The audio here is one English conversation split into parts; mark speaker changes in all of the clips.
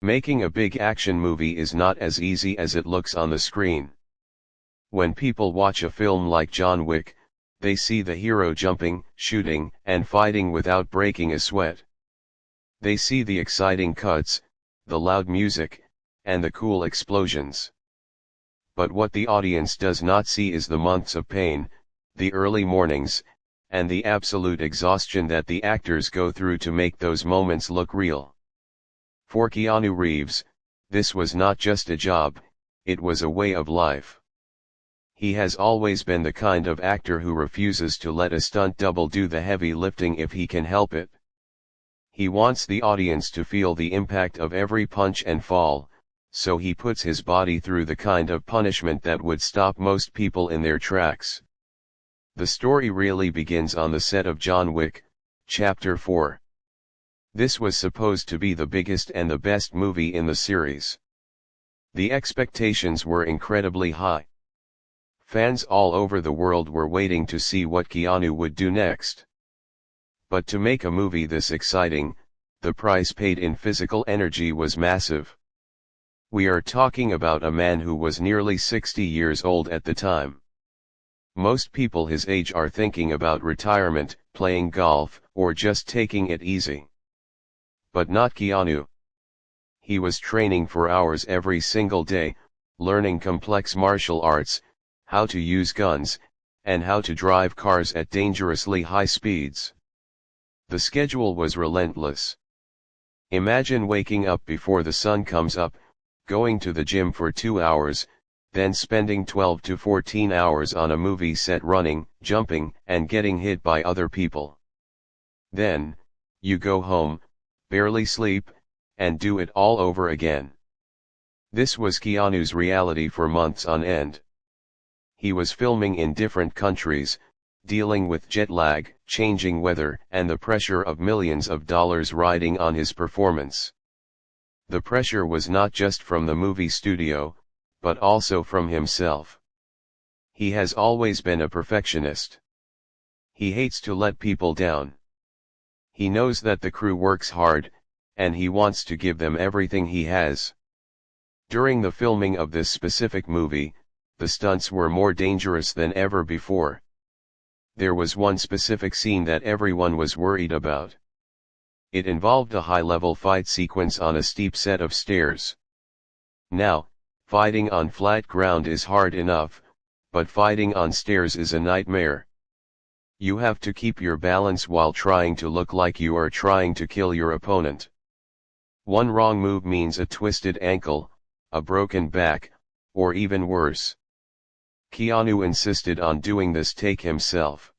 Speaker 1: Making a big action movie is not as easy as it looks on the screen. When people watch a film like John Wick, they see the hero jumping, shooting, and fighting without breaking a sweat. They see the exciting cuts, the loud music, and the cool explosions. But what the audience does not see is the months of pain, the early mornings, and the absolute exhaustion that the actors go through to make those moments look real. For Keanu Reeves, this was not just a job, it was a way of life. He has always been the kind of actor who refuses to let a stunt double do the heavy lifting if he can help it. He wants the audience to feel the impact of every punch and fall, so he puts his body through the kind of punishment that would stop most people in their tracks. The story really begins on the set of John Wick, Chapter 4. This was supposed to be the biggest and the best movie in the series. The expectations were incredibly high. Fans all over the world were waiting to see what Keanu would do next. But to make a movie this exciting, the price paid in physical energy was massive. We are talking about a man who was nearly 60 years old at the time. Most people his age are thinking about retirement, playing golf, or just taking it easy. But not Keanu. He was training for hours every single day, learning complex martial arts, how to use guns, and how to drive cars at dangerously high speeds. The schedule was relentless. Imagine waking up before the sun comes up, going to the gym for 2 hours, then spending 12 to 14 hours on a movie set running, jumping, and getting hit by other people. Then, you go home, barely sleep, and do it all over again. This was Keanu's reality for months on end. He was filming in different countries, dealing with jet lag, changing weather, and the pressure of millions of dollars riding on his performance. The pressure was not just from the movie studio, but also from himself. He has always been a perfectionist. He hates to let people down. He knows that the crew works hard, and he wants to give them everything he has. During the filming of this specific movie, the stunts were more dangerous than ever before. There was one specific scene that everyone was worried about. It involved a high-level fight sequence on a steep set of stairs. Now, fighting on flat ground is hard enough, but fighting on stairs is a nightmare. You have to keep your balance while trying to look like you are trying to kill your opponent. One wrong move means a twisted ankle, a broken back, or even worse. Keanu insisted on doing this take himself.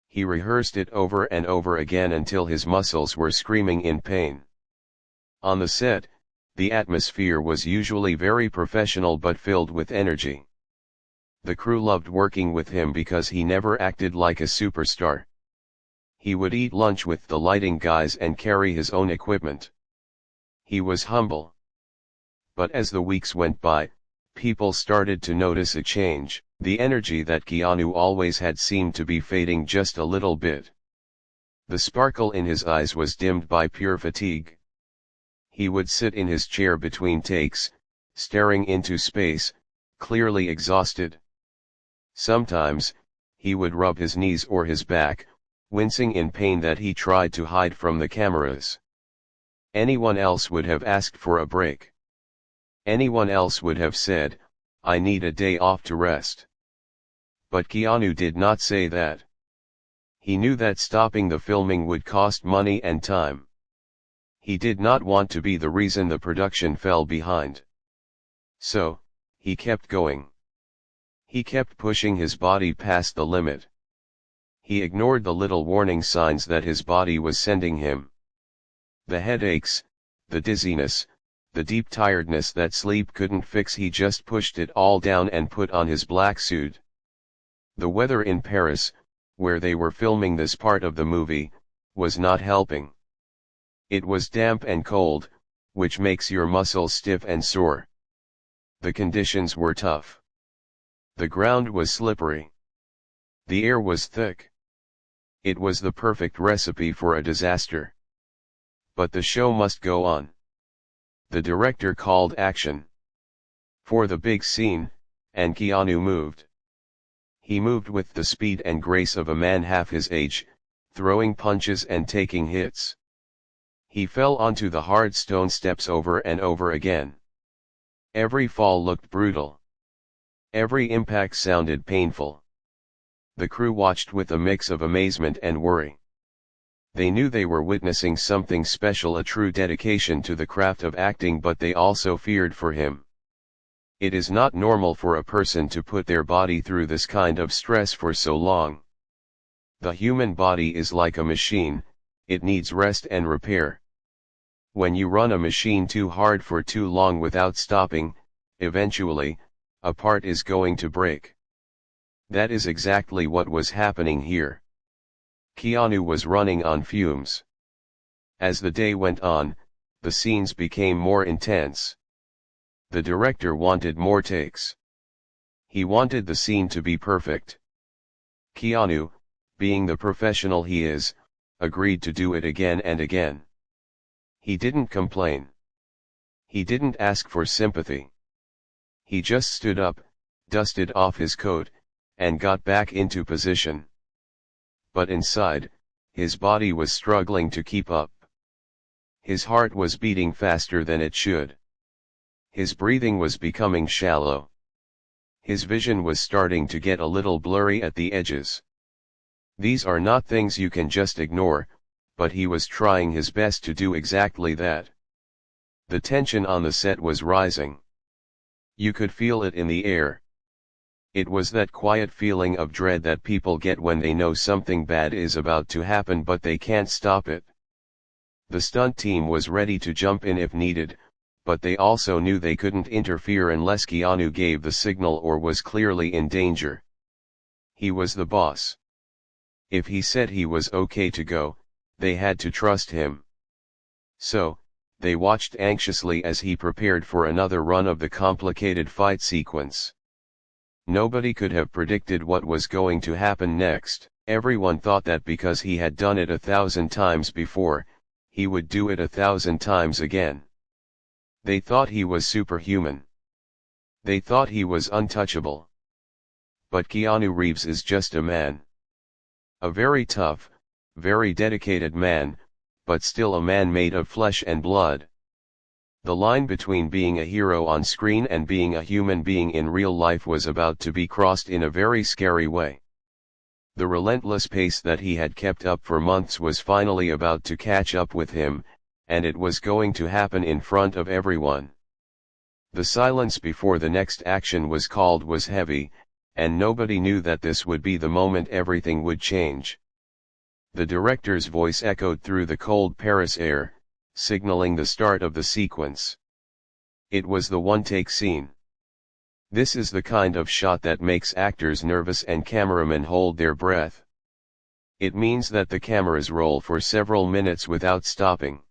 Speaker 1: He rehearsed it over and over again until his muscles were screaming in pain. On the set, the atmosphere was usually very professional but filled with energy. The crew loved working with him because he never acted like a superstar. He would eat lunch with the lighting guys and carry his own equipment. He was humble. But as the weeks went by, people started to notice a change. The energy that Keanu always had seemed to be fading just a little bit. The sparkle in his eyes was dimmed by pure fatigue. He would sit in his chair between takes, staring into space, clearly exhausted. Sometimes, he would rub his knees or his back, wincing in pain that he tried to hide from the cameras. Anyone else would have asked for a break. Anyone else would have said, "I need a day off to rest." But Keanu did not say that. He knew that stopping the filming would cost money and time. He did not want to be the reason the production fell behind. So, he kept going. He kept pushing his body past the limit. He ignored the little warning signs that his body was sending him. The headaches, the dizziness, the deep tiredness that sleep couldn't fix. He just pushed it all down and put on his black suit. The weather in Paris, where they were filming this part of the movie, was not helping. It was damp and cold, which makes your muscles stiff and sore. The conditions were tough. The ground was slippery. The air was thick. It was the perfect recipe for a disaster. But the show must go on. The director called action for the big scene, and Keanu moved. He moved with the speed and grace of a man half his age, throwing punches and taking hits. He fell onto the hard stone steps over and over again. Every fall looked brutal. Every impact sounded painful. The crew watched with a mix of amazement and worry. They knew they were witnessing something special, a true dedication to the craft of acting, but they also feared for him. It is not normal for a person to put their body through this kind of stress for so long. The human body is like a machine, it needs rest and repair. When you run a machine too hard for too long without stopping, eventually, a part is going to break. That is exactly what was happening here. Keanu was running on fumes. As the day went on, the scenes became more intense. The director wanted more takes. He wanted the scene to be perfect. Keanu, being the professional he is, agreed to do it again and again. He didn't complain. He didn't ask for sympathy. He just stood up, dusted off his coat, and got back into position. But inside, his body was struggling to keep up. His heart was beating faster than it should. His breathing was becoming shallow. His vision was starting to get a little blurry at the edges. These are not things you can just ignore, but he was trying his best to do exactly that. The tension on the set was rising. You could feel it in the air. It was that quiet feeling of dread that people get when they know something bad is about to happen but they can't stop it. The stunt team was ready to jump in if needed, but they also knew they couldn't interfere unless Keanu gave the signal or was clearly in danger. He was the boss. If he said he was okay to go, they had to trust him. So, they watched anxiously as he prepared for another run of the complicated fight sequence. Nobody could have predicted what was going to happen next. Everyone thought that because he had done it 1,000 times before, he would do it 1,000 times again. They thought he was superhuman. They thought he was untouchable. But Keanu Reeves is just a man. A very tough, very dedicated man, but still a man made of flesh and blood. The line between being a hero on screen and being a human being in real life was about to be crossed in a very scary way. The relentless pace that he had kept up for months was finally about to catch up with him, and it was going to happen in front of everyone. The silence before the next action was called was heavy, and nobody knew that this would be the moment everything would change. The director's voice echoed through the cold Paris air, signaling the start of the sequence. It was the one-take scene. This is the kind of shot that makes actors nervous and cameramen hold their breath. It means that the cameras roll for several minutes without stopping.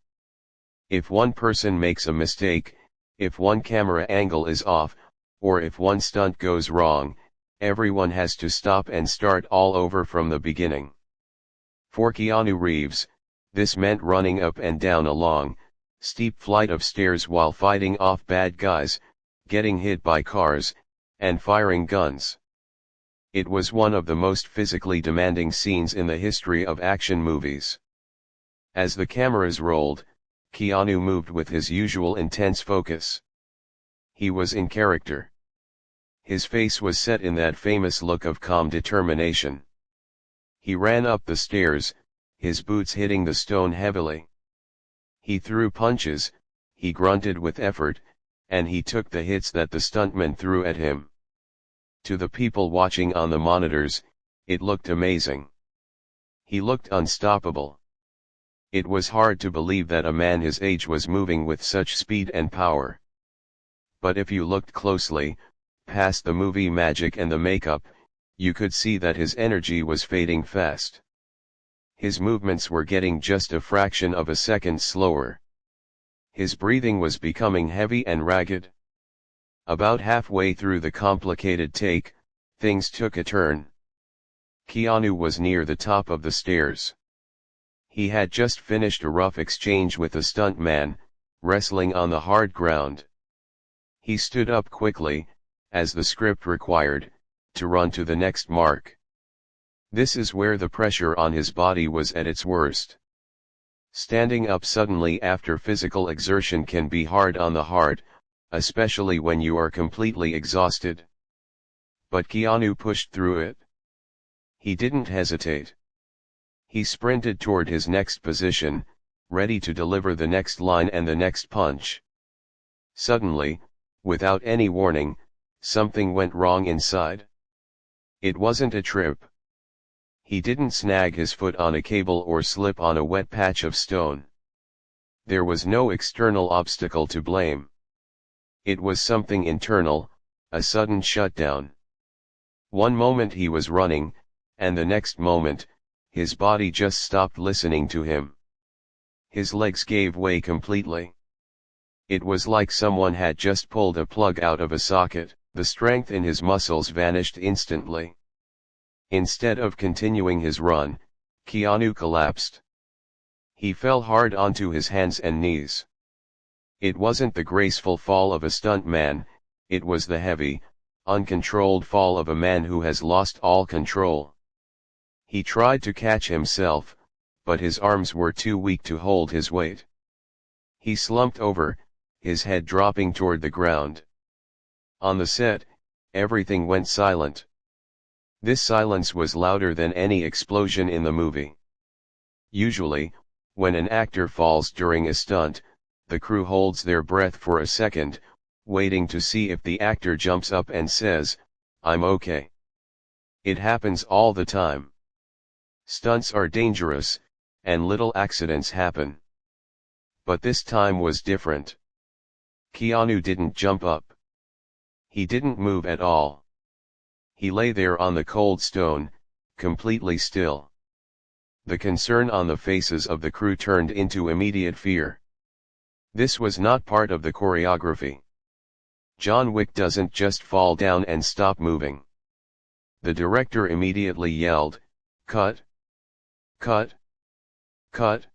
Speaker 1: If one person makes a mistake, if one camera angle is off, or if one stunt goes wrong, everyone has to stop and start all over from the beginning. For Keanu Reeves, this meant running up and down a long, steep flight of stairs while fighting off bad guys, getting hit by cars, and firing guns. It was one of the most physically demanding scenes in the history of action movies. As the cameras rolled, Keanu moved with his usual intense focus. He was in character. His face was set in that famous look of calm determination. He ran up the stairs, his boots hitting the stone heavily. He threw punches, he grunted with effort, and he took the hits that the stuntmen threw at him. To the people watching on the monitors, it looked amazing. He looked unstoppable. It was hard to believe that a man his age was moving with such speed and power. But if you looked closely, past the movie magic and the makeup, you could see that his energy was fading fast. His movements were getting just a fraction of a second slower. His breathing was becoming heavy and ragged. About halfway through the complicated take, things took a turn. Keanu was near the top of the stairs. He had just finished a rough exchange with a stuntman, wrestling on the hard ground. He stood up quickly, as the script required, to run to the next mark. This is where the pressure on his body was at its worst. Standing up suddenly after physical exertion can be hard on the heart, especially when you are completely exhausted. But Keanu pushed through it. He didn't hesitate. He sprinted toward his next position, ready to deliver the next line and the next punch. Suddenly, without any warning, something went wrong inside. It wasn't a trip. He didn't snag his foot on a cable or slip on a wet patch of stone. There was no external obstacle to blame. It was something internal, a sudden shutdown. One moment he was running, and the next moment, his body just stopped listening to him. His legs gave way completely. It was like someone had just pulled a plug out of a socket. The strength in his muscles vanished instantly. Instead of continuing his run, Keanu collapsed. He fell hard onto his hands and knees. It wasn't the graceful fall of a stuntman, it was the heavy, uncontrolled fall of a man who has lost all control. He tried to catch himself, but his arms were too weak to hold his weight. He slumped over, his head dropping toward the ground. On the set, everything went silent. This silence was louder than any explosion in the movie. Usually, when an actor falls during a stunt, the crew holds their breath for a second, waiting to see if the actor jumps up and says, "I'm okay." It happens all the time. Stunts are dangerous, and little accidents happen. But this time was different. Keanu didn't jump up. He didn't move at all. He lay there on the cold stone, completely still. The concern on the faces of the crew turned into immediate fear. This was not part of the choreography. John Wick doesn't just fall down and stop moving. The director immediately yelled, "Cut! Cut! Cut!"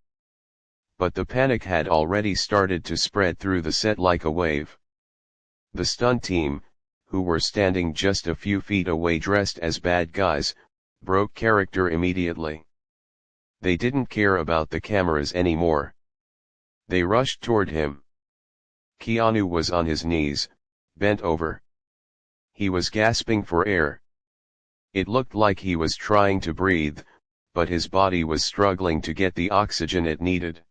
Speaker 1: But the panic had already started to spread through the set like a wave. The stunt team, who were standing just a few feet away dressed as bad guys, broke character immediately. They didn't care about the cameras anymore. They rushed toward him. Keanu was on his knees, bent over. He was gasping for air. It looked like he was trying to breathe, but his body was struggling to get the oxygen it needed.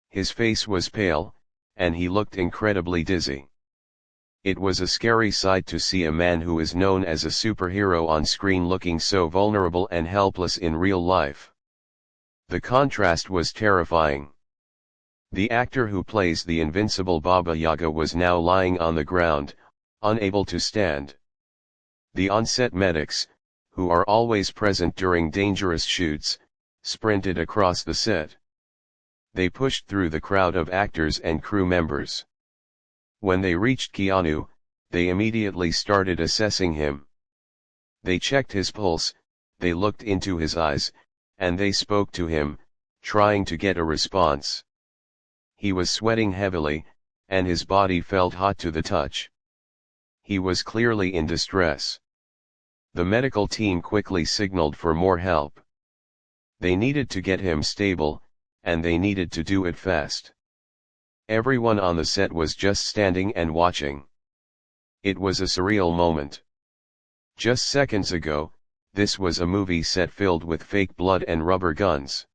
Speaker 1: His face was pale, and he looked incredibly dizzy. It was a scary sight to see a man who is known as a superhero on screen looking so vulnerable and helpless in real life. The contrast was terrifying. The actor who plays the invincible Baba Yaga was now lying on the ground, unable to stand. The on-set medics, who are always present during dangerous shoots, sprinted across the set. They pushed through the crowd of actors and crew members. When they reached Keanu, they immediately started assessing him. They checked his pulse, they looked into his eyes, and they spoke to him, trying to get a response. He was sweating heavily, and his body felt hot to the touch. He was clearly in distress. The medical team quickly signaled for more help. They needed to get him stable, and they needed to do it fast. Everyone on the set was just standing and watching. It was a surreal moment. Just seconds ago, this was a movie set filled with fake blood and rubber guns.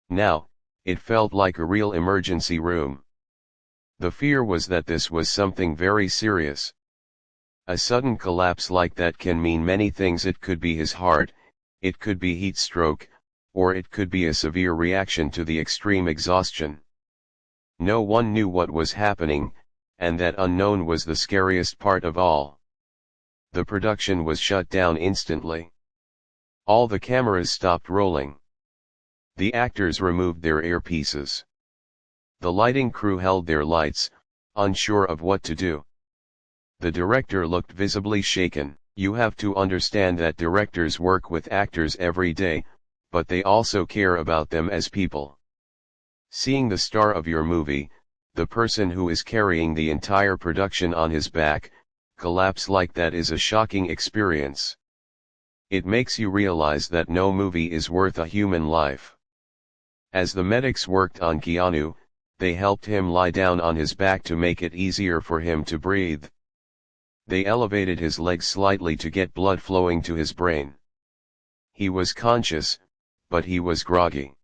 Speaker 1: Now, it felt like a real emergency room. The fear was that this was something very serious. A sudden collapse like that can mean many things. It could be his heart, it could be heat stroke, or it could be a severe reaction to the extreme exhaustion. No one knew what was happening, and that unknown was the scariest part of all. The production was shut down instantly. All the cameras stopped rolling. The actors removed their earpieces. The lighting crew held their lights, unsure of what to do. The director looked visibly shaken. You have to understand that directors work with actors every day, but they also care about them as people. Seeing the star of your movie, the person who is carrying the entire production on his back, collapse like that is a shocking experience. It makes you realize that no movie is worth a human life. As the medics worked on Keanu, they helped him lie down on his back to make it easier for him to breathe. They elevated his legs slightly to get blood flowing to his brain. He was conscious, but he was groggy.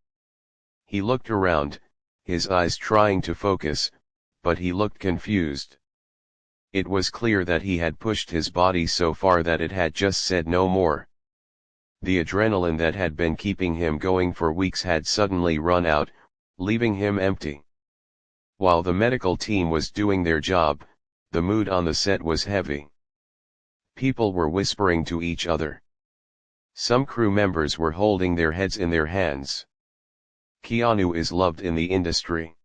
Speaker 1: He looked around, his eyes trying to focus, but he looked confused. It was clear that he had pushed his body so far that it had just said no more. The adrenaline that had been keeping him going for weeks had suddenly run out, leaving him empty. While the medical team was doing their job, the mood on the set was heavy. People were whispering to each other. Some crew members were holding their heads in their hands. Keanu is loved in the industry.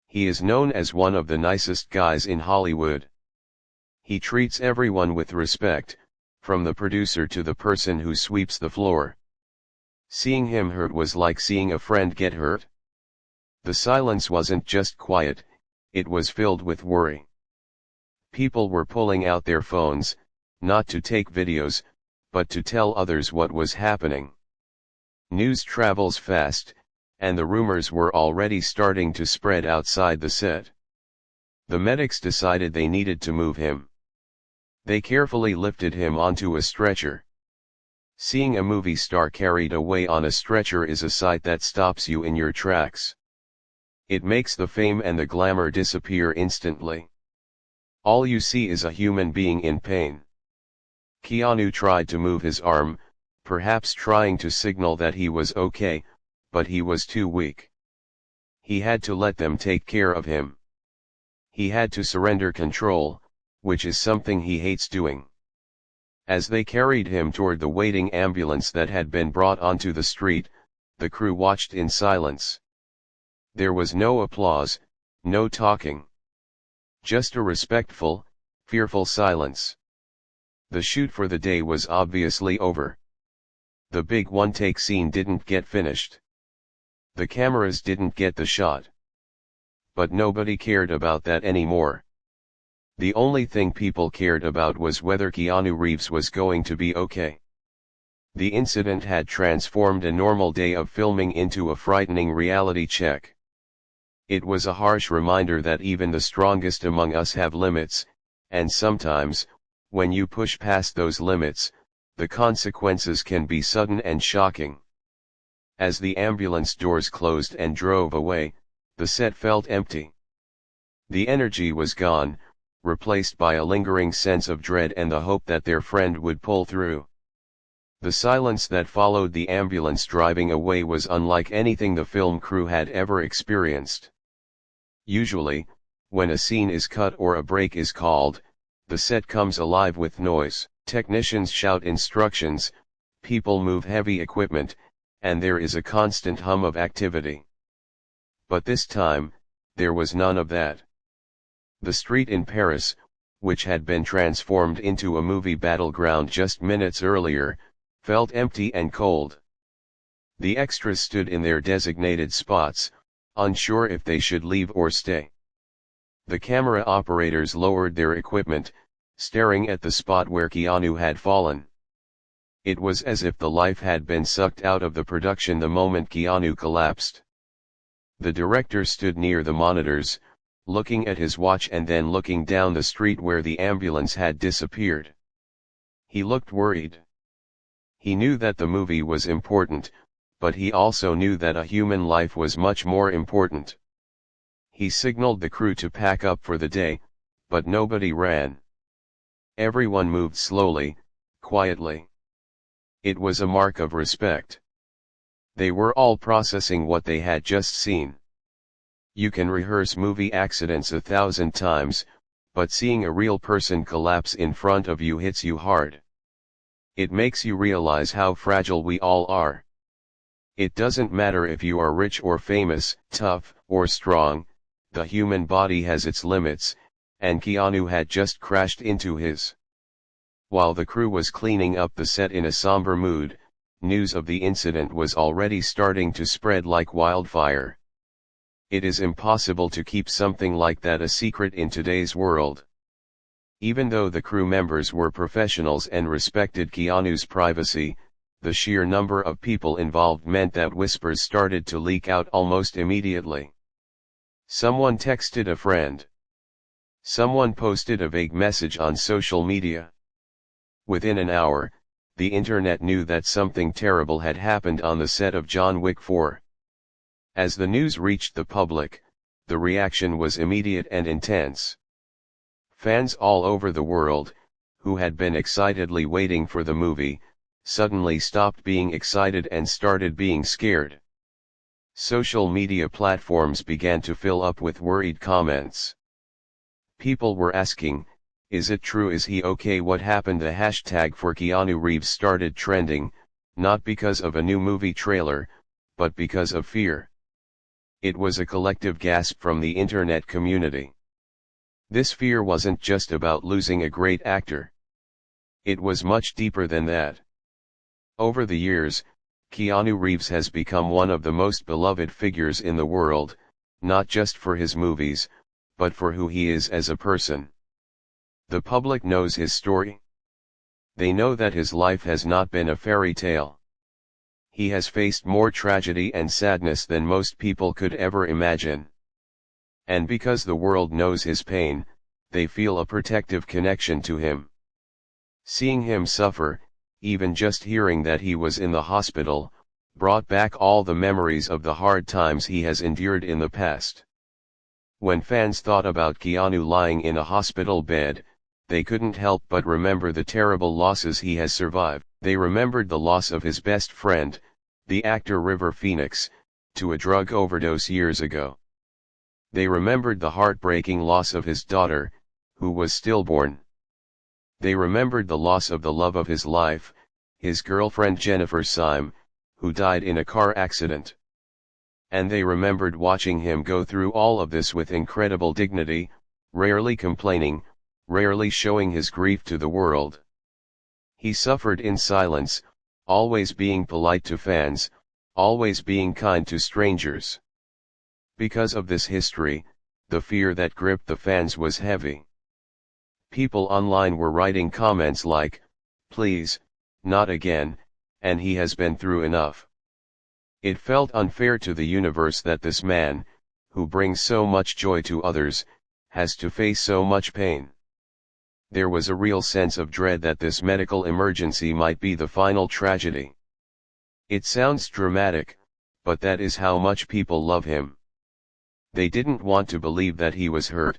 Speaker 1: He is known as one of the nicest guys in Hollywood. He treats everyone with respect, from the producer to the person who sweeps the floor. Seeing him hurt was like seeing a friend get hurt. The silence wasn't just quiet, it was filled with worry. People were pulling out their phones, not to take videos, but to tell others what was happening. News travels fast, and the rumors were already starting to spread outside the set. The medics decided they needed to move him. They carefully lifted him onto a stretcher. Seeing a movie star carried away on a stretcher is a sight that stops you in your tracks. It makes the fame and the glamour disappear instantly. All you see is a human being in pain. Keanu tried to move his arm, perhaps trying to signal that he was okay, but he was too weak. He had to let them take care of him. He had to surrender control, which is something he hates doing. As they carried him toward the waiting ambulance that had been brought onto the street, the crew watched in silence. There was no applause, no talking. Just a respectful, fearful silence. The shoot for the day was obviously over. The big one-take scene didn't get finished. The cameras didn't get the shot. But nobody cared about that anymore. The only thing people cared about was whether Keanu Reeves was going to be okay. The incident had transformed a normal day of filming into a frightening reality check. It was a harsh reminder that even the strongest among us have limits, and sometimes, when you push past those limits, the consequences can be sudden and shocking. As the ambulance doors closed and drove away, the set felt empty. The energy was gone, replaced by a lingering sense of dread and the hope that their friend would pull through. The silence that followed the ambulance driving away was unlike anything the film crew had ever experienced. Usually, when a scene is cut or a break is called, the set comes alive with noise. Technicians shout instructions, people move heavy equipment, and there is a constant hum of activity. But this time, there was none of that. The street in Paris, which had been transformed into a movie battleground just minutes earlier, felt empty and cold. The extras stood in their designated spots, unsure if they should leave or stay. The camera operators lowered their equipment, staring at the spot where Keanu had fallen. It was as if the life had been sucked out of the production the moment Keanu collapsed. The director stood near the monitors, looking at his watch and then looking down the street where the ambulance had disappeared. He looked worried. He knew that the movie was important, but he also knew that a human life was much more important. He signaled the crew to pack up for the day, but nobody ran. Everyone moved slowly, quietly. It was a mark of respect. They were all processing what they had just seen. You can rehearse movie accidents 1,000 times, but seeing a real person collapse in front of you hits you hard. It makes you realize how fragile we all are. It doesn't matter if you are rich or famous, tough or strong, the human body has its limits, and Keanu had just crashed into his. While the crew was cleaning up the set in a somber mood, news of the incident was already starting to spread like wildfire. It is impossible to keep something like that a secret in today's world. Even though the crew members were professionals and respected Keanu's privacy, the sheer number of people involved meant that whispers started to leak out almost immediately. Someone texted a friend. Someone posted a vague message on social media. Within an hour, the internet knew that something terrible had happened on the set of John Wick 4. As the news reached the public, the reaction was immediate and intense. Fans all over the world, who had been excitedly waiting for the movie, suddenly stopped being excited and started being scared. Social media platforms began to fill up with worried comments. People were asking, "Is it true? Is he okay? What happened?" The hashtag for Keanu Reeves started trending, not because of a new movie trailer, but because of fear. It was a collective gasp from the internet community. This fear wasn't just about losing a great actor. It was much deeper than that. Over the years, Keanu Reeves has become one of the most beloved figures in the world, not just for his movies, but for who he is as a person. The public knows his story. They know that his life has not been a fairy tale. He has faced more tragedy and sadness than most people could ever imagine. And because the world knows his pain, they feel a protective connection to him. Seeing him suffer, even just hearing that he was in the hospital, brought back all the memories of the hard times he has endured in the past. When fans thought about Keanu lying in a hospital bed, they couldn't help but remember the terrible losses he has survived. They remembered the loss of his best friend, the actor River Phoenix, to a drug overdose years ago. They remembered the heartbreaking loss of his daughter, who was stillborn. They remembered the loss of the love of his life, his girlfriend Jennifer Syme, who died in a car accident. And they remembered watching him go through all of this with incredible dignity, rarely complaining, rarely showing his grief to the world. He suffered in silence, always being polite to fans, always being kind to strangers. Because of this history, the fear that gripped the fans was heavy. People online were writing comments like, "Please, not again, and he has been through enough." It felt unfair to the universe that this man, who brings so much joy to others, has to face so much pain. There was a real sense of dread that this medical emergency might be the final tragedy. It sounds dramatic, but that is how much people love him. They didn't want to believe that he was hurt,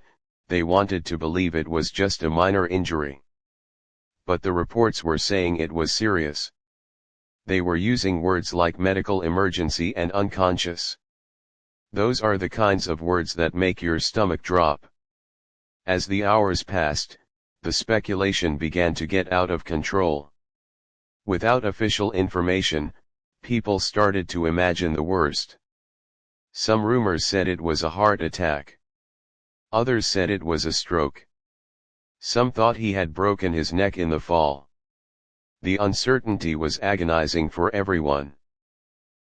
Speaker 1: they wanted to believe it was just a minor injury. But the reports were saying it was serious. They were using words like medical emergency and unconscious. Those are the kinds of words that make your stomach drop. As the hours passed, the speculation began to get out of control. Without official information, people started to imagine the worst. Some rumors said it was a heart attack. Others said it was a stroke. Some thought he had broken his neck in the fall. The uncertainty was agonizing for everyone.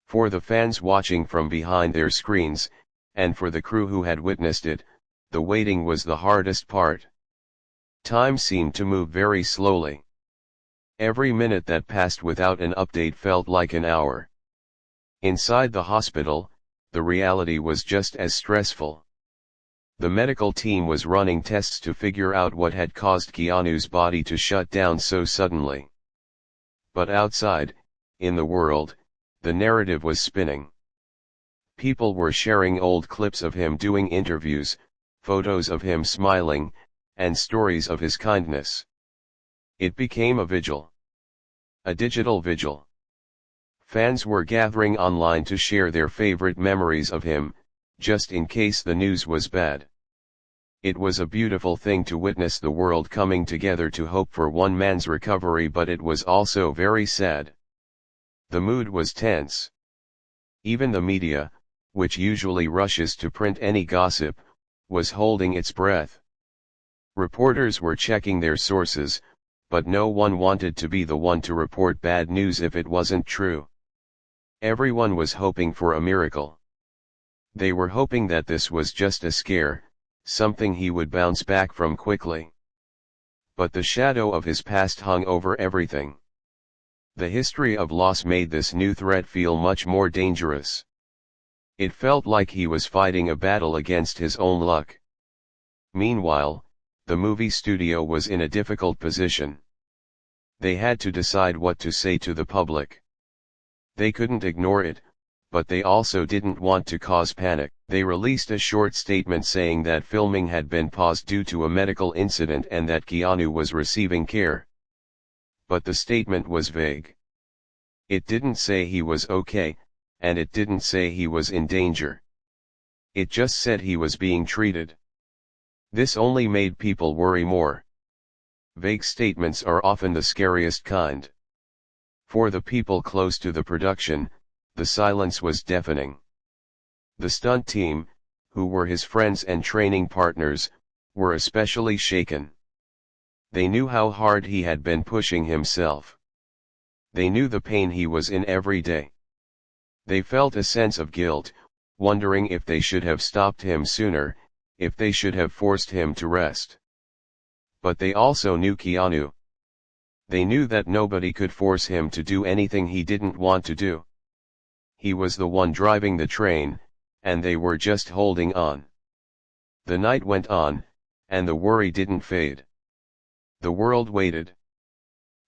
Speaker 1: For the fans watching from behind their screens, and for the crew who had witnessed it, the waiting was the hardest part. Time seemed to move very slowly. Every minute that passed without an update felt like an hour. Inside the hospital, the reality was just as stressful. The medical team was running tests to figure out what had caused Keanu's body to shut down so suddenly. But outside, in the world, the narrative was spinning. People were sharing old clips of him doing interviews, photos of him smiling, and stories of his kindness. It became a vigil. A digital vigil. Fans were gathering online to share their favorite memories of him, just in case the news was bad. It was a beautiful thing to witness the world coming together to hope for one man's recovery, but it was also very sad. The mood was tense. Even the media, which usually rushes to print any gossip, was holding its breath. Reporters were checking their sources, but no one wanted to be the one to report bad news if it wasn't true. Everyone was hoping for a miracle. They were hoping that this was just a scare, something he would bounce back from quickly. But the shadow of his past hung over everything. The history of loss made this new threat feel much more dangerous. It felt like he was fighting a battle against his own luck. Meanwhile, the movie studio was in a difficult position. They had to decide what to say to the public. They couldn't ignore it, but they also didn't want to cause panic. They released a short statement saying that filming had been paused due to a medical incident and that Keanu was receiving care. But the statement was vague. It didn't say he was okay, and it didn't say he was in danger. It just said he was being treated. This only made people worry more. Vague statements are often the scariest kind. For the people close to the production, the silence was deafening. The stunt team, who were his friends and training partners, were especially shaken. They knew how hard he had been pushing himself. They knew the pain he was in every day. They felt a sense of guilt, wondering if they should have stopped him sooner, if they should have forced him to rest. But they also knew Keanu. They knew that nobody could force him to do anything he didn't want to do. He was the one driving the train, and they were just holding on. The night went on, and the worry didn't fade. The world waited.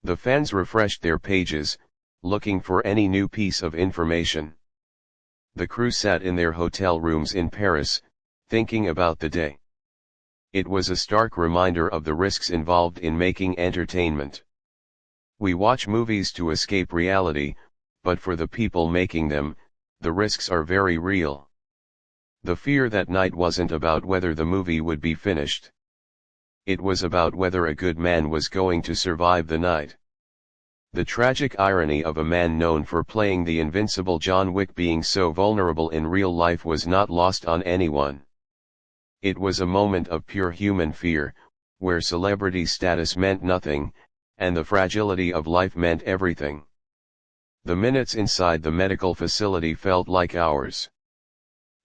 Speaker 1: The fans refreshed their pages, looking for any new piece of information. The crew sat in their hotel rooms in Paris, thinking about the day. It was a stark reminder of the risks involved in making entertainment. We watch movies to escape reality, but for the people making them, the risks are very real. The fear that night wasn't about whether the movie would be finished. It was about whether a good man was going to survive the night. The tragic irony of a man known for playing the invincible John Wick being so vulnerable in real life was not lost on anyone. It was a moment of pure human fear, where celebrity status meant nothing, and the fragility of life meant everything. The minutes inside the medical facility felt like hours.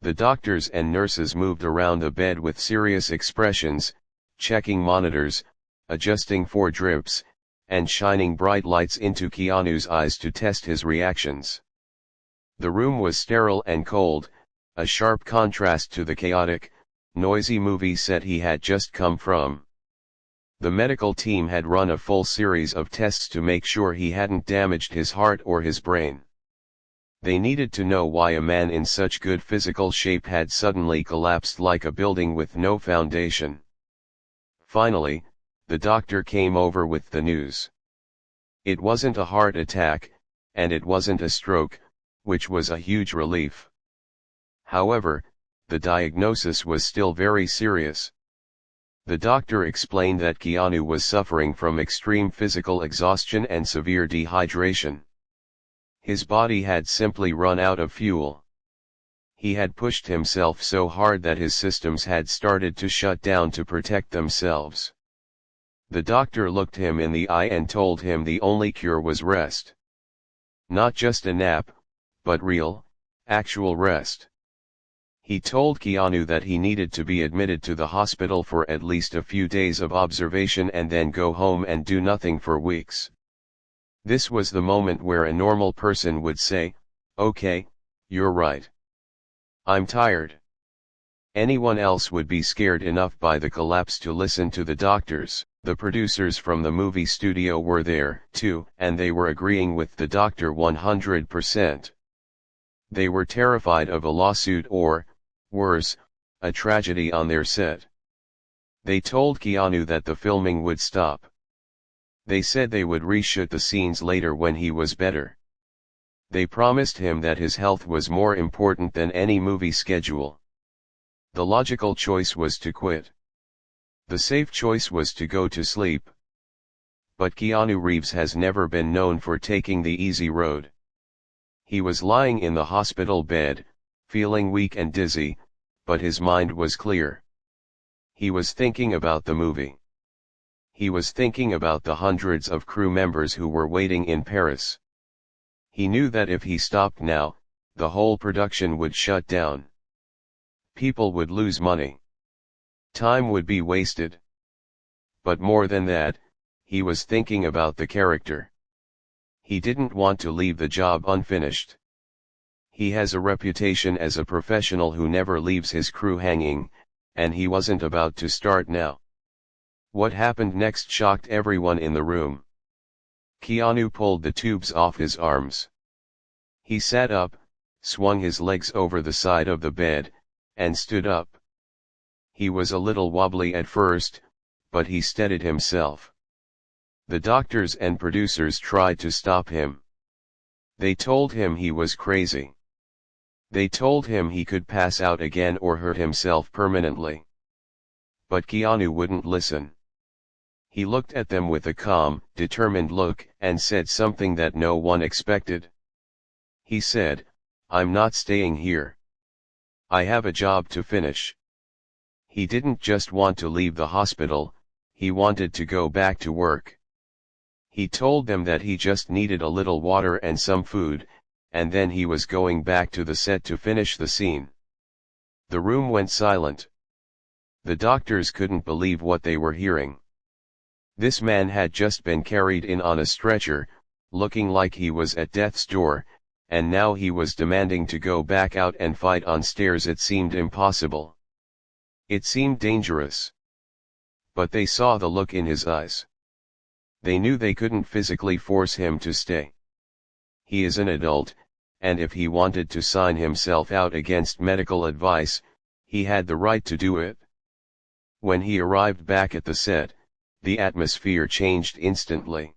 Speaker 1: The doctors and nurses moved around the bed with serious expressions, checking monitors, adjusting for drips, and shining bright lights into Keanu's eyes to test his reactions. The room was sterile and cold, a sharp contrast to the chaotic, noisy movie set he had just come from. The medical team had run a full series of tests to make sure he hadn't damaged his heart or his brain. They needed to know why a man in such good physical shape had suddenly collapsed like a building with no foundation. Finally, the doctor came over with the news. It wasn't a heart attack, and it wasn't a stroke, which was a huge relief. However, the diagnosis was still very serious. The doctor explained that Keanu was suffering from extreme physical exhaustion and severe dehydration. His body had simply run out of fuel. He had pushed himself so hard that his systems had started to shut down to protect themselves. The doctor looked him in the eye and told him the only cure was rest. Not just a nap, but real, actual rest. He told Keanu that he needed to be admitted to the hospital for at least a few days of observation and then go home and do nothing for weeks. This was the moment where a normal person would say, "Okay, you're right. I'm tired." Anyone else would be scared enough by the collapse to listen to the doctors. The producers from the movie studio were there, too, and they were agreeing with the doctor 100%. They were terrified of a lawsuit or, worse, a tragedy on their set. They told Keanu that the filming would stop. They said they would reshoot the scenes later when he was better. They promised him that his health was more important than any movie schedule. The logical choice was to quit. The safe choice was to go to sleep. But Keanu Reeves has never been known for taking the easy road. He was lying in the hospital bed, feeling weak and dizzy, but his mind was clear. He was thinking about the movie. He was thinking about the hundreds of crew members who were waiting in Paris. He knew that if he stopped now, the whole production would shut down. People would lose money. Time would be wasted. But more than that, he was thinking about the character. He didn't want to leave the job unfinished. He has a reputation as a professional who never leaves his crew hanging, and he wasn't about to start now. What happened next shocked everyone in the room. Keanu pulled the tubes off his arms. He sat up, swung his legs over the side of the bed, and stood up. He was a little wobbly at first, but he steadied himself. The doctors and producers tried to stop him. They told him he was crazy. They told him he could pass out again or hurt himself permanently. But Keanu wouldn't listen. He looked at them with a calm, determined look and said something that no one expected. He said, "I'm not staying here. I have a job to finish." He didn't just want to leave the hospital, he wanted to go back to work. He told them that he just needed a little water and some food, and then he was going back to the set to finish the scene. The room went silent. The doctors couldn't believe what they were hearing. This man had just been carried in on a stretcher, looking like he was at death's door, and now he was demanding to go back out and fight on stairs. It seemed impossible. It seemed dangerous. But they saw the look in his eyes. They knew they couldn't physically force him to stay. He is an adult, and if he wanted to sign himself out against medical advice, he had the right to do it. When he arrived back at the set, the atmosphere changed instantly.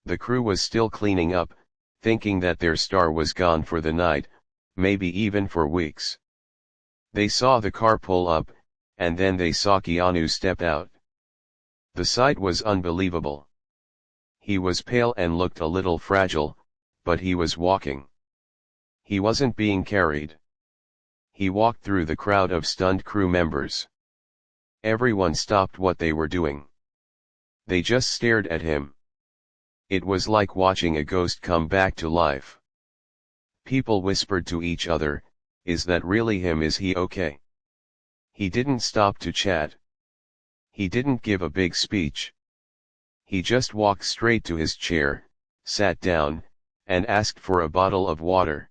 Speaker 1: The crew was still cleaning up, thinking that their star was gone for the night, maybe even for weeks. They saw the car pull up, and then they saw Keanu step out. The sight was unbelievable. He was pale and looked a little fragile, but he was walking. He wasn't being carried. He walked through the crowd of stunned crew members. Everyone stopped what they were doing. They just stared at him. It was like watching a ghost come back to life. People whispered to each other, "Is that really him? Is he okay?" He didn't stop to chat. He didn't give a big speech. He just walked straight to his chair, sat down, and asked for a bottle of water.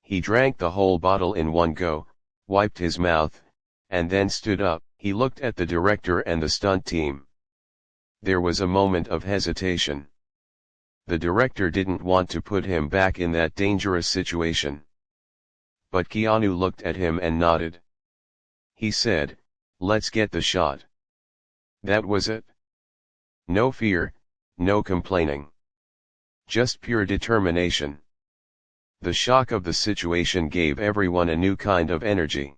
Speaker 1: He drank the whole bottle in one go, wiped his mouth, and then stood up. He looked at the director and the stunt team. There was a moment of hesitation. The director didn't want to put him back in that dangerous situation. But Keanu looked at him and nodded. He said, "Let's get the shot." That was it. No fear, no complaining. Just pure determination. The shock of the situation gave everyone a new kind of energy.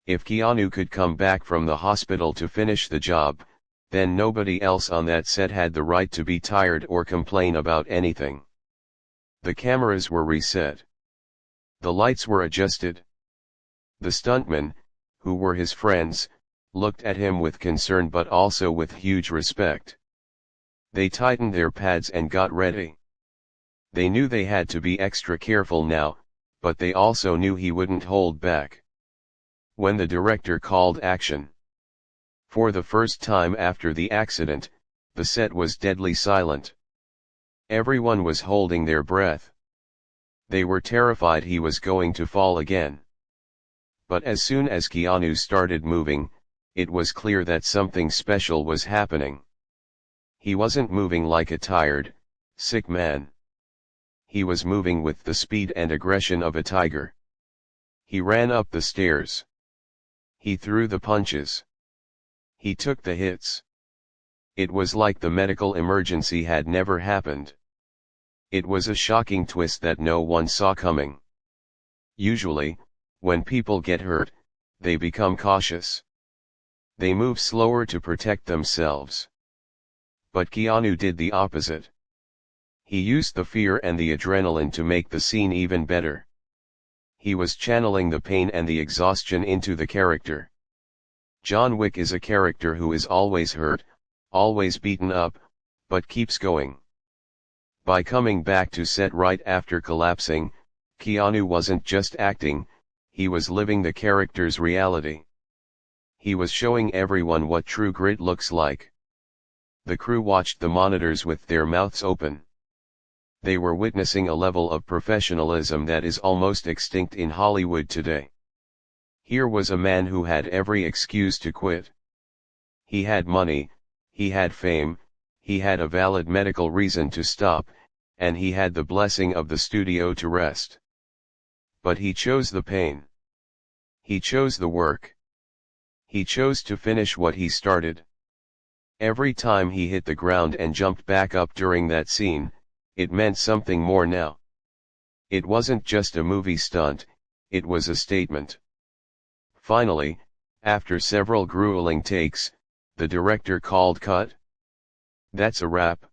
Speaker 1: If Keanu could come back from the hospital to finish the job, then nobody else on that set had the right to be tired or complain about anything. The cameras were reset. The lights were adjusted. The stuntmen, who were his friends, looked at him with concern but also with huge respect. They tightened their pads and got ready. They knew they had to be extra careful now, but they also knew he wouldn't hold back. When the director called action. For the first time after the accident, the set was deadly silent. Everyone was holding their breath. They were terrified he was going to fall again. But as soon as Keanu started moving, it was clear that something special was happening. He wasn't moving like a tired, sick man. He was moving with the speed and aggression of a tiger. He ran up the stairs. He threw the punches. He took the hits. It was like the medical emergency had never happened. It was a shocking twist that no one saw coming. Usually, when people get hurt, they become cautious. They move slower to protect themselves. But Keanu did the opposite. He used the fear and the adrenaline to make the scene even better. He was channeling the pain and the exhaustion into the character. John Wick is a character who is always hurt, always beaten up, but keeps going. By coming back to set right after collapsing, Keanu wasn't just acting, he was living the character's reality. He was showing everyone what true grit looks like. The crew watched the monitors with their mouths open. They were witnessing a level of professionalism that is almost extinct in Hollywood today. Here was a man who had every excuse to quit. He had money, he had fame, he had a valid medical reason to stop, and he had the blessing of the studio to rest. But he chose the pain. He chose the work. He chose to finish what he started. Every time he hit the ground and jumped back up during that scene, it meant something more now. It wasn't just a movie stunt, it was a statement. Finally, after several grueling takes, the director called cut. That's a wrap.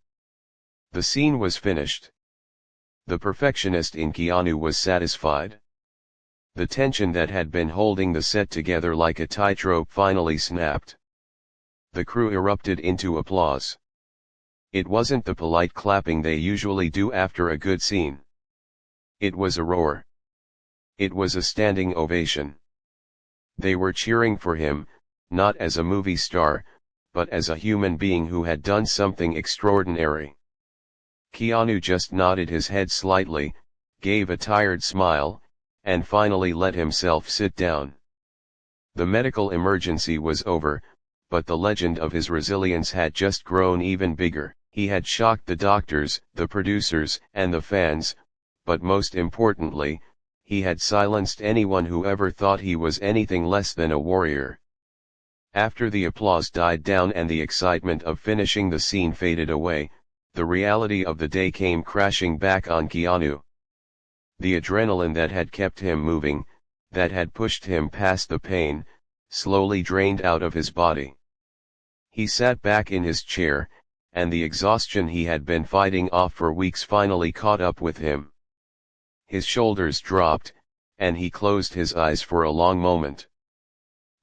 Speaker 1: The scene was finished. The perfectionist in Keanu was satisfied. The tension that had been holding the set together like a tightrope finally snapped. The crew erupted into applause. It wasn't the polite clapping they usually do after a good scene. It was a roar. It was a standing ovation. They were cheering for him, not as a movie star, but as a human being who had done something extraordinary. Keanu just nodded his head slightly, gave a tired smile, and finally let himself sit down. The medical emergency was over, but the legend of his resilience had just grown even bigger. He had shocked the doctors, the producers, and the fans, but most importantly, he had silenced anyone who ever thought he was anything less than a warrior. After the applause died down and the excitement of finishing the scene faded away, the reality of the day came crashing back on Keanu. The adrenaline that had kept him moving, that had pushed him past the pain, slowly drained out of his body. He sat back in his chair, and the exhaustion he had been fighting off for weeks finally caught up with him. His shoulders dropped, and he closed his eyes for a long moment.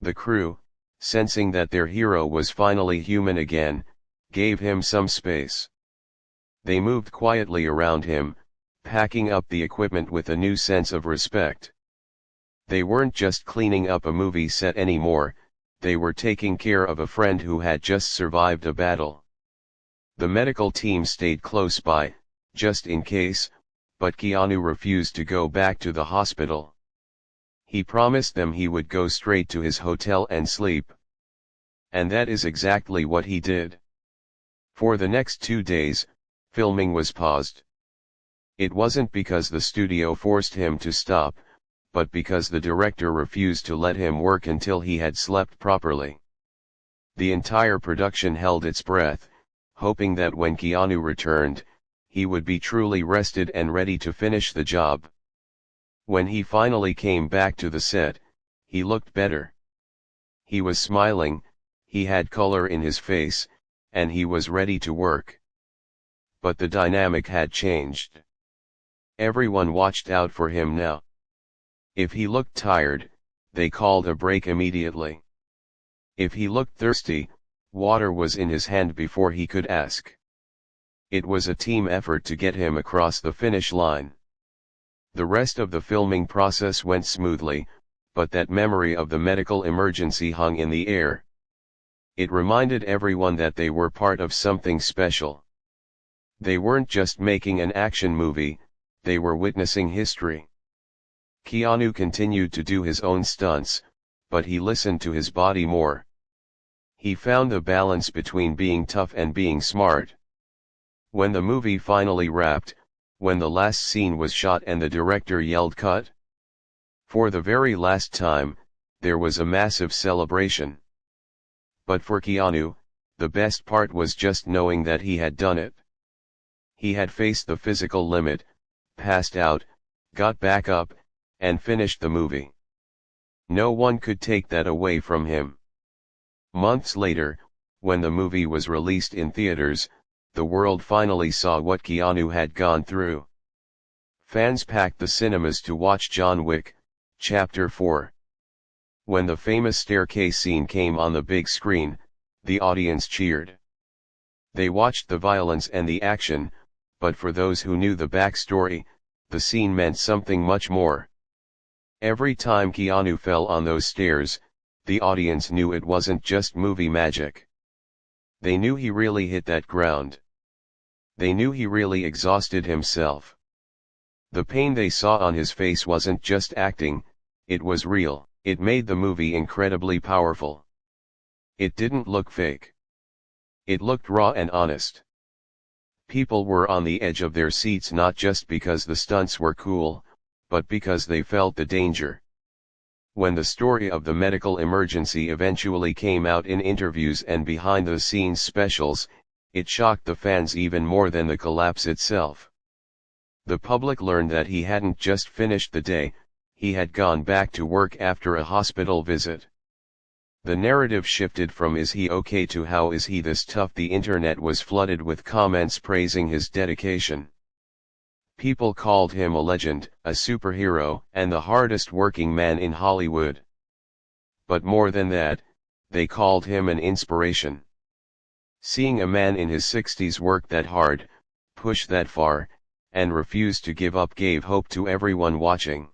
Speaker 1: The crew, sensing that their hero was finally human again, gave him some space. They moved quietly around him, packing up the equipment with a new sense of respect. They weren't just cleaning up a movie set anymore, they were taking care of a friend who had just survived a battle. The medical team stayed close by, just in case, but Keanu refused to go back to the hospital. He promised them he would go straight to his hotel and sleep. And that is exactly what he did. For the next 2 days, filming was paused. It wasn't because the studio forced him to stop, but because the director refused to let him work until he had slept properly. The entire production held its breath, hoping that when Keanu returned, he would be truly rested and ready to finish the job. When he finally came back to the set, he looked better. He was smiling, he had color in his face, and he was ready to work. But the dynamic had changed. Everyone watched out for him now. If he looked tired, they called a break immediately. If he looked thirsty, water was in his hand before he could ask. It was a team effort to get him across the finish line. The rest of the filming process went smoothly, but that memory of the medical emergency hung in the air. It reminded everyone that they were part of something special. They weren't just making an action movie, they were witnessing history. Keanu continued to do his own stunts, but he listened to his body more. He found the balance between being tough and being smart. When the movie finally wrapped, when the last scene was shot and the director yelled cut, for the very last time, there was a massive celebration. But for Keanu, the best part was just knowing that he had done it. He had faced the physical limit, passed out, got back up, and finished the movie. No one could take that away from him. Months later, when the movie was released in theaters, the world finally saw what Keanu had gone through. Fans packed the cinemas to watch John Wick, Chapter 4. When the famous staircase scene came on the big screen, the audience cheered. They watched the violence and the action, but for those who knew the backstory, the scene meant something much more. Every time Keanu fell on those stairs, the audience knew it wasn't just movie magic. They knew he really hit that ground. They knew he really exhausted himself. The pain they saw on his face wasn't just acting, it was real. It made the movie incredibly powerful. It didn't look fake. It looked raw and honest. People were on the edge of their seats not just because the stunts were cool, but because they felt the danger. When the story of the medical emergency eventually came out in interviews and behind-the-scenes specials, it shocked the fans even more than the collapse itself. The public learned that he hadn't just finished the day, he had gone back to work after a hospital visit. The narrative shifted from "is he okay" to "how is he this tough?" The internet was flooded with comments praising his dedication. People called him a legend, a superhero, and the hardest working man in Hollywood. But more than that, they called him an inspiration. Seeing a man in his 60s work that hard, push that far, and refuse to give up gave hope to everyone watching.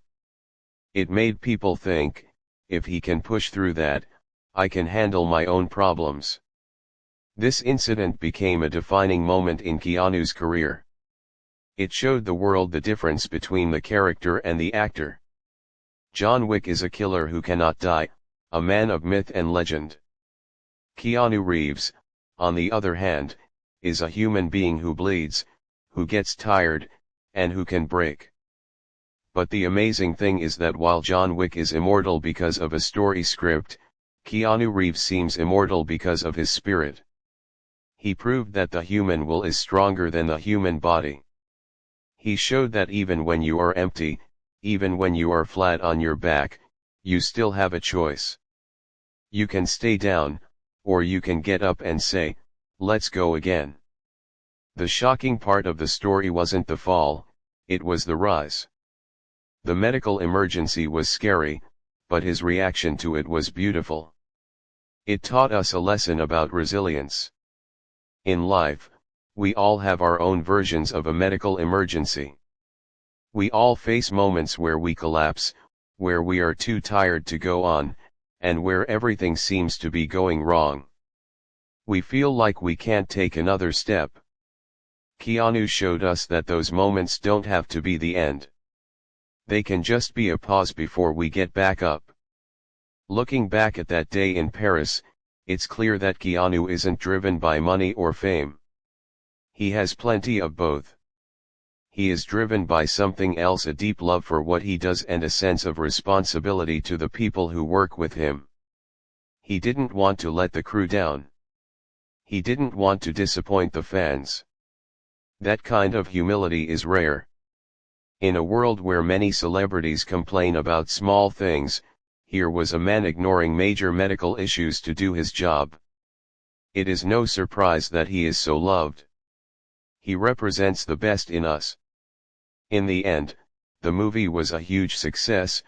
Speaker 1: It made people think, if he can push through that, I can handle my own problems. This incident became a defining moment in Keanu's career. It showed the world the difference between the character and the actor. John Wick is a killer who cannot die, a man of myth and legend. Keanu Reeves, on the other hand, is a human being who bleeds, who gets tired, and who can break. But the amazing thing is that while John Wick is immortal because of a story script, Keanu Reeves seems immortal because of his spirit. He proved that the human will is stronger than the human body. He showed that even when you are empty, even when you are flat on your back, you still have a choice. You can stay down, or you can get up and say, "Let's go again." The shocking part of the story wasn't the fall, it was the rise. The medical emergency was scary, but his reaction to it was beautiful. It taught us a lesson about resilience. In life, we all have our own versions of a medical emergency. We all face moments where we collapse, where we are too tired to go on, and where everything seems to be going wrong. We feel like we can't take another step. Keanu showed us that those moments don't have to be the end. They can just be a pause before we get back up. Looking back at that day in Paris, it's clear that Keanu isn't driven by money or fame. He has plenty of both. He is driven by something else, a deep love for what he does and a sense of responsibility to the people who work with him. He didn't want to let the crew down. He didn't want to disappoint the fans. That kind of humility is rare. In a world where many celebrities complain about small things, here was a man ignoring major medical issues to do his job. It is no surprise that he is so loved. He represents the best in us. In the end, the movie was a huge success,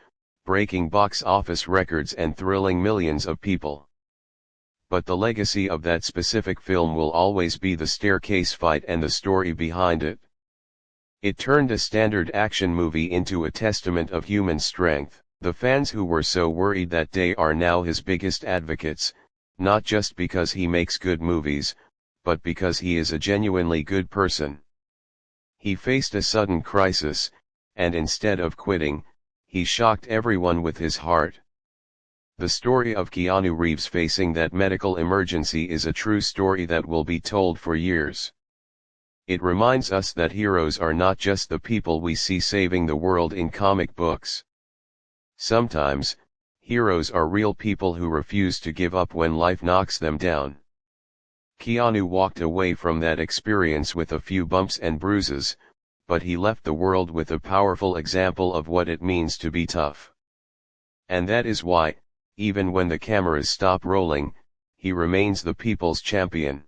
Speaker 1: breaking box office records and thrilling millions of people. But the legacy of that specific film will always be the staircase fight and the story behind it. It turned a standard action movie into a testament of human strength. The fans who were so worried that day are now his biggest advocates, not just because he makes good movies, but because he is a genuinely good person. He faced a sudden crisis, and instead of quitting, he shocked everyone with his heart. The story of Keanu Reeves facing that medical emergency is a true story that will be told for years. It reminds us that heroes are not just the people we see saving the world in comic books. Sometimes, heroes are real people who refuse to give up when life knocks them down. Keanu walked away from that experience with a few bumps and bruises, but he left the world with a powerful example of what it means to be tough. And that is why, even when the cameras stop rolling, he remains the people's champion.